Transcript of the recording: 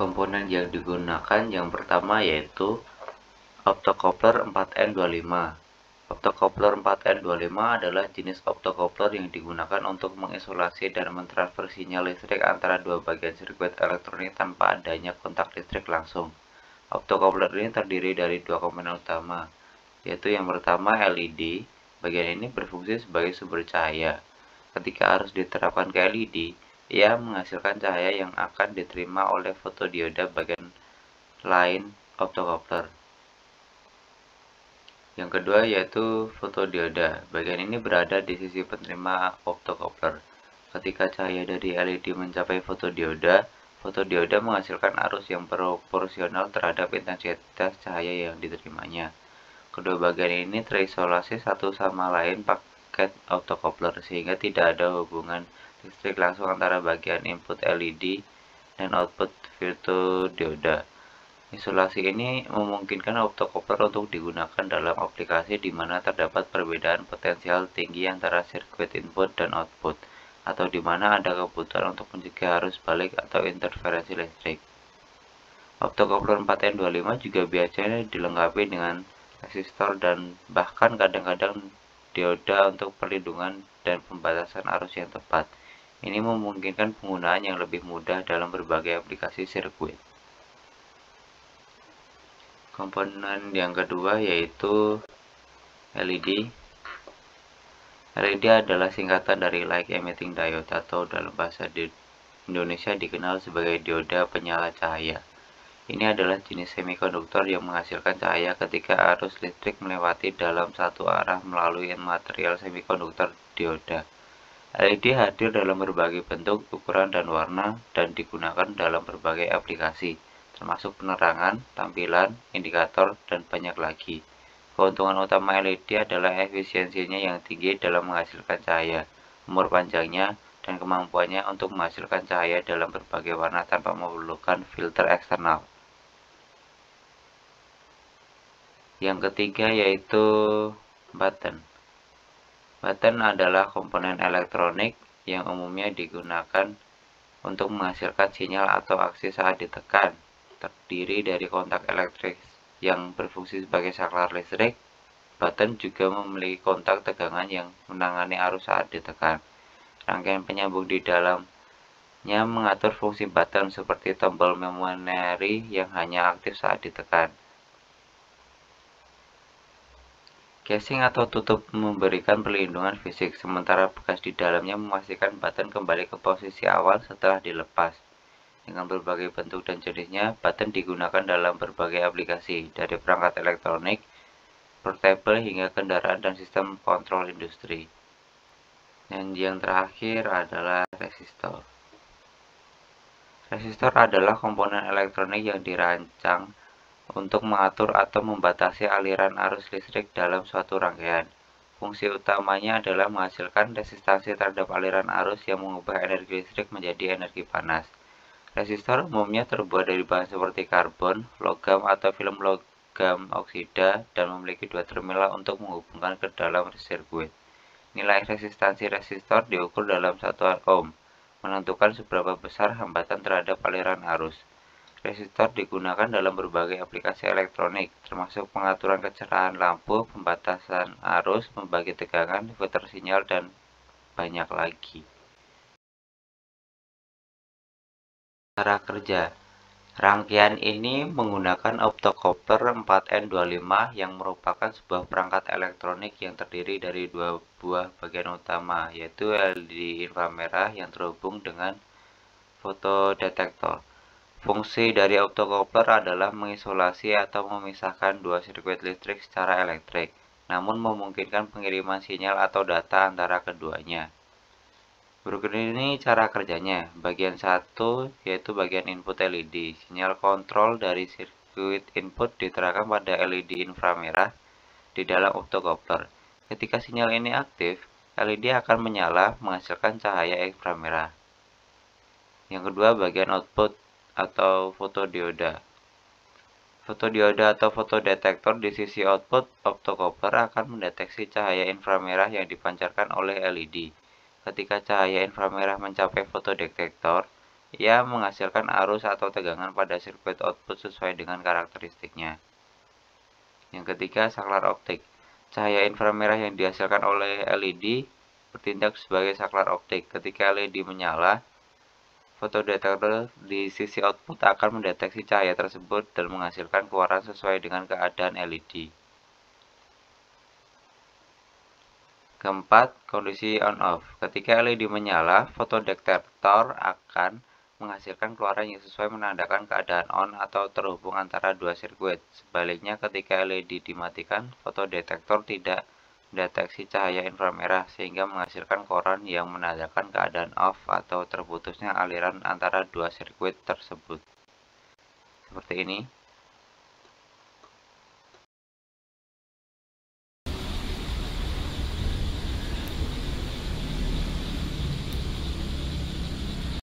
Komponen yang digunakan yang pertama yaitu optocoupler 4N25. Optocoupler 4N25 adalah jenis optocoupler yang digunakan untuk mengisolasi dan mentransfer sinyal listrik antara dua bagian sirkuit elektronik tanpa adanya kontak listrik langsung. Optocoupler ini terdiri dari dua komponen utama, yaitu yang pertama LED. Bagian ini berfungsi sebagai sumber cahaya. Ketika arus diterapkan ke LED, ia menghasilkan cahaya yang akan diterima oleh fotodioda bagian lain optocoupler. Yang kedua yaitu fotodioda. Bagian ini berada di sisi penerima optocoupler. Ketika cahaya dari LED mencapai fotodioda, fotodioda menghasilkan arus yang proporsional terhadap intensitas cahaya yang diterimanya. Kedua bagian ini terisolasi satu sama lain paket optocoupler sehingga tidak ada hubungan listrik langsung antara bagian input LED dan output fotodioda. Isolasi ini memungkinkan optocoupler untuk digunakan dalam aplikasi di mana terdapat perbedaan potensial tinggi antara sirkuit input dan output, atau di mana ada kebutuhan untuk mencegah arus balik atau interferensi listrik. Optocoupler 4N25 juga biasanya dilengkapi dengan resistor dan bahkan kadang-kadang dioda untuk perlindungan dan pembatasan arus yang tepat. Ini memungkinkan penggunaan yang lebih mudah dalam berbagai aplikasi sirkuit. Komponen yang kedua yaitu LED. LED adalah singkatan dari Light Emitting Diode atau dalam bahasa Indonesia dikenal sebagai dioda penyala cahaya. Ini adalah jenis semikonduktor yang menghasilkan cahaya ketika arus listrik melewati dalam satu arah melalui material semikonduktor dioda. LED hadir dalam berbagai bentuk, ukuran, dan warna dan digunakan dalam berbagai aplikasi, termasuk penerangan, tampilan, indikator, dan banyak lagi. Keuntungan utama LED adalah efisiensinya yang tinggi dalam menghasilkan cahaya, umur panjangnya, dan kemampuannya untuk menghasilkan cahaya dalam berbagai warna tanpa memerlukan filter eksternal. Yang ketiga yaitu button. Button adalah komponen elektronik yang umumnya digunakan untuk menghasilkan sinyal atau aksi saat ditekan. Terdiri dari kontak elektrik yang berfungsi sebagai saklar listrik. Button juga memiliki kontak tegangan yang menangani arus saat ditekan. Rangkaian penyambung di dalamnya mengatur fungsi button seperti tombol memory yang hanya aktif saat ditekan. Casing atau tutup memberikan perlindungan fisik, sementara bekas di dalamnya memastikan button kembali ke posisi awal setelah dilepas. Dengan berbagai bentuk dan jenisnya, button digunakan dalam berbagai aplikasi, dari perangkat elektronik, portable hingga kendaraan dan sistem kontrol industri. Dan yang terakhir adalah resistor. Resistor adalah komponen elektronik yang dirancang untuk mengatur atau membatasi aliran arus listrik dalam suatu rangkaian. Fungsi utamanya adalah menghasilkan resistansi terhadap aliran arus yang mengubah energi listrik menjadi energi panas. Resistor umumnya terbuat dari bahan seperti karbon, logam, atau film logam oksida dan memiliki dua terminal untuk menghubungkan ke dalam sirkuit. Nilai resistansi resistor diukur dalam satuan ohm, menentukan seberapa besar hambatan terhadap aliran arus. Resistor digunakan dalam berbagai aplikasi elektronik, termasuk pengaturan kecerahan lampu, pembatasan arus, membagi tegangan, filter sinyal, dan banyak lagi. Cara kerja. Rangkaian ini menggunakan optocoupler 4N25 yang merupakan sebuah perangkat elektronik yang terdiri dari dua buah bagian utama, yaitu LED inframerah yang terhubung dengan fotodetektor. Fungsi dari optocoupler adalah mengisolasi atau memisahkan dua sirkuit listrik secara elektrik, namun memungkinkan pengiriman sinyal atau data antara keduanya. Berikut ini cara kerjanya. Bagian 1 yaitu bagian input LED. Sinyal kontrol dari sirkuit input diterapkan pada LED inframerah di dalam optocoupler. Ketika sinyal ini aktif, LED akan menyala menghasilkan cahaya inframerah. Yang kedua, bagian output atau fotodioda. Fotodioda atau fotodetektor di sisi output optocoupler akan mendeteksi cahaya inframerah yang dipancarkan oleh LED. Ketika cahaya inframerah mencapai fotodetektor, ia menghasilkan arus atau tegangan pada sirkuit output sesuai dengan karakteristiknya. Yang ketiga, saklar optik. Cahaya inframerah yang dihasilkan oleh LED bertindak sebagai saklar optik. Ketika LED menyala, fotodetektor di sisi output akan mendeteksi cahaya tersebut dan menghasilkan keluaran sesuai dengan keadaan LED. Keempat, kondisi on-off. Ketika LED menyala, fotodetektor akan menghasilkan keluaran yang sesuai menandakan keadaan on atau terhubung antara dua sirkuit. Sebaliknya, ketika LED dimatikan, fotodetektor tidak mendeteksi cahaya inframerah sehingga menghasilkan keluaran yang menandakan keadaan off atau terputusnya aliran antara dua sirkuit tersebut. Seperti ini.